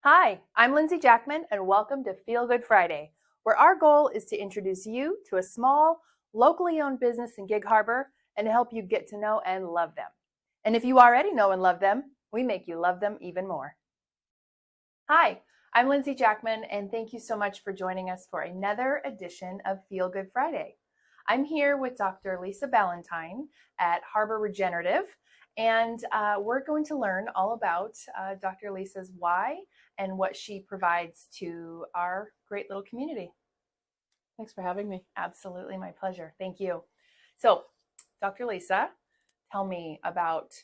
Hi, I'm Lindsay Jackman, and welcome to Feel Good Friday, where our goal is to introduce you to a small, locally owned business in Gig Harbor and to help you get to know and love them. And if you already know and love them, we make you love them even more. Hi, I'm Lindsay Jackman, and thank you so much for joining us for another edition of Feel Good Friday. I'm here with Dr. Lisa Ballantyne at Harbor Regenerative, and we're going to learn all about Dr. Lisa's why and what she provides to our great little community. Thanks for having me. Absolutely, my pleasure. Thank you. So, Dr. Lisa, tell me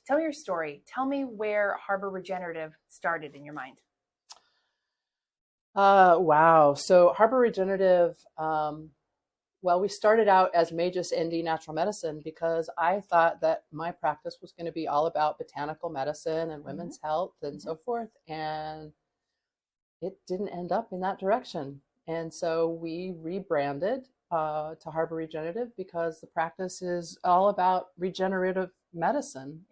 your story. Tell me where Harbor Regenerative started in your mind. Wow. So Harbor Regenerative, we started out as Magus ND Natural Medicine because I thought that my practice was going to be all about botanical medicine and women's health and so forth. And it didn't end up in that direction. And so we rebranded to Harbor Regenerative because the practice is all about regenerative medicine,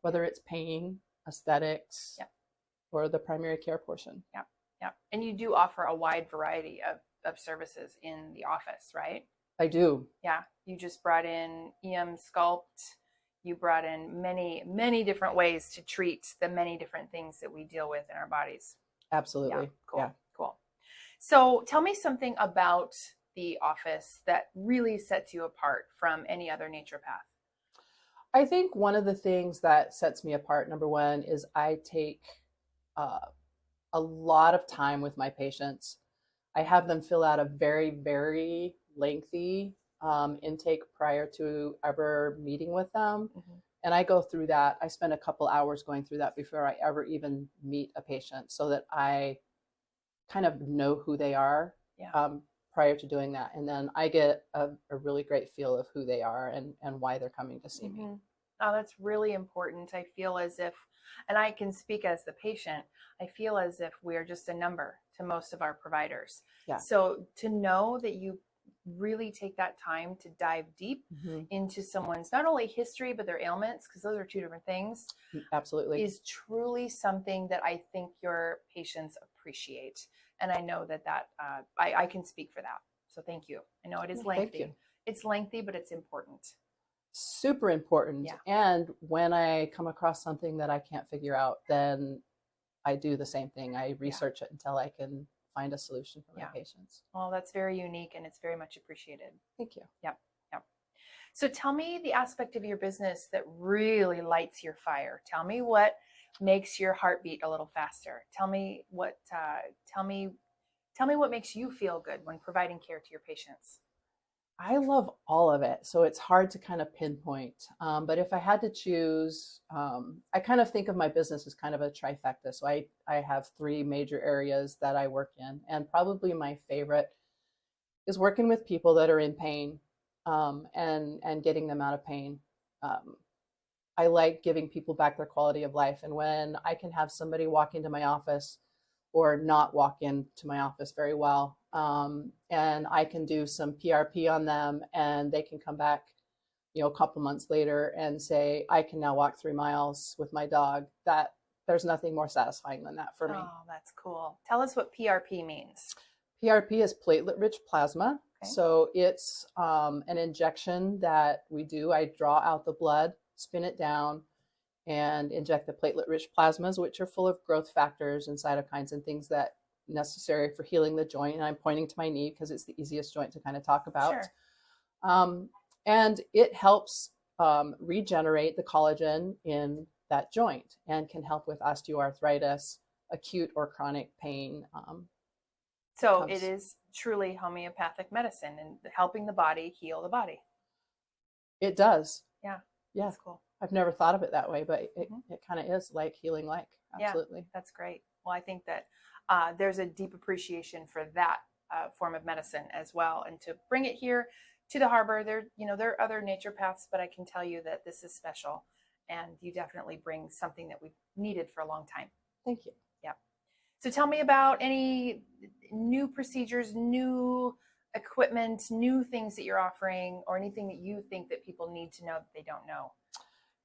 whether it's pain, aesthetics, or the primary care portion. Yeah. Yeah. And you do offer a wide variety of services in the office, right? I do. Yeah. You just brought in EM Sculpt. You brought in many, many different ways to treat the many different things that we deal with in our bodies. Absolutely. Yeah. Cool. Cool. So tell me something about the office that really sets you apart from any other naturopath. I think one of the things that sets me apart, number one, is I take a lot of time with my patients. I have them fill out a very, very lengthy intake prior to ever meeting with them. And I go through that. I spend a couple hours going through that before I ever even meet a patient so that I kind of know who they are prior to doing that. And then I get a really great feel of who they are and why they're coming to see me. Oh, that's really important. I feel as if, and I can speak as the patient, I feel as if we're just a number to most of our providers. Yeah. So to know that you really take that time to dive deep into someone's not only history, but their ailments, because those are two different things. Absolutely. Is truly something that I think your patients appreciate. And I know that I can speak for that. So thank you. I know it is lengthy. Thank you. It's lengthy, but it's important. Super important. Yeah. And when I come across something that I can't figure out, then I do the same thing. I research it until I can find a solution for my patients. Well, that's very unique and it's very much appreciated. Thank you. Yep. Yep. So tell me the aspect of your business that really lights your fire. Tell me what makes your heart beat a little faster. Tell me what makes you feel good when providing care to your patients. I love all of it. So it's hard to kind of pinpoint. But if I had to choose, I kind of think of my business as kind of a trifecta. So I have three major areas that I work in. And probably my favorite is working with people that are in pain and getting them out of pain. I like giving people back their quality of life. And when I can have somebody walk into my office or not walk into my office very well, and I can do some PRP on them and they can come back, a couple months later and say, I can now walk 3 miles with my dog. That there's nothing more satisfying than that for me. Oh, that's cool. Tell us what PRP means. PRP is platelet-rich plasma. Okay. So it's an injection that we do. I draw out the blood, spin it down, and inject the platelet-rich plasmas, which are full of growth factors and cytokines and things that necessary for healing the joint. And I'm pointing to my knee because it's the easiest joint to kind of talk about. Sure. And it helps regenerate the collagen in that joint and can help with osteoarthritis, acute or chronic pain. So it is truly homeopathic medicine and helping the body heal the body. It does. Yeah. Yeah. That's cool. I've never thought of it that way, but it kind of is like healing like. Absolutely. Yeah, that's great. Well, I think that there's a deep appreciation for that form of medicine as well. And to bring it here to the harbor, there are other naturopaths, but I can tell you that this is special. And you definitely bring something that we've needed for a long time. Thank you. Yeah. So tell me about any new procedures, new equipment, new things that you're offering, or anything that you think that people need to know that they don't know.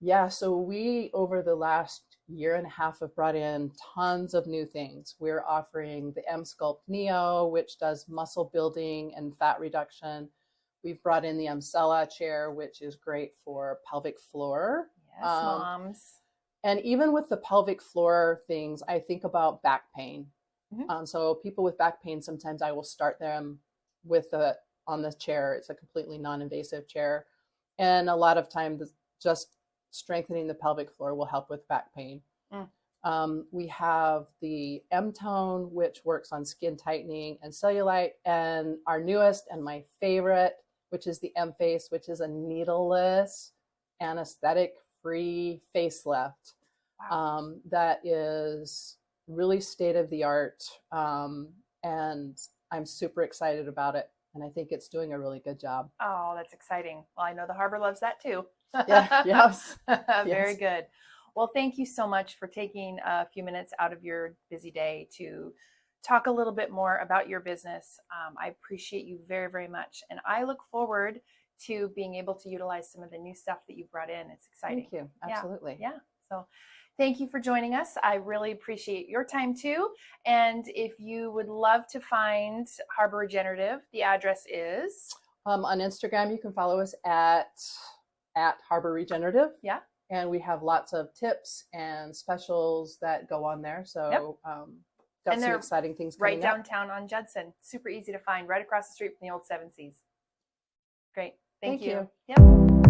Yeah, so we, over the last year and a half, have brought in tons of new things. We're offering the EM Sculpt Neo, which does muscle building and fat reduction. We've brought in the Emsella chair, which is great for pelvic floor. Yes, moms. And even with the pelvic floor things, I think about back pain. Mm-hmm. So people with back pain, sometimes I will start them with on the chair. It's a completely non-invasive chair. And a lot of times just strengthening the pelvic floor will help with back pain. We have the M-Tone, which works on skin tightening and cellulite. And our newest and my favorite, which is the M-Face, which is a needleless, anesthetic-free facelift. Wow. That is really state of the art. And I'm super excited about it. And I think it's doing a really good job. Oh, that's exciting. Well, I know the harbor loves that too. Yeah, yes. Very good. Well, thank you so much for taking a few minutes out of your busy day to talk a little bit more about your business. I appreciate you very, very much. And I look forward to being able to utilize some of the new stuff that you brought in. It's exciting. Thank you. Absolutely. Yeah. So thank you for joining us. I really appreciate your time too. And if you would love to find Harbor Regenerative, the address is? On Instagram, you can follow us at Harbor Regenerative. Yeah. And we have lots of tips and specials that go on there. So got some exciting things coming right downtown on Judson. Super easy to find, right across the street from the old Seven Seas. Great. Thank you. Yep.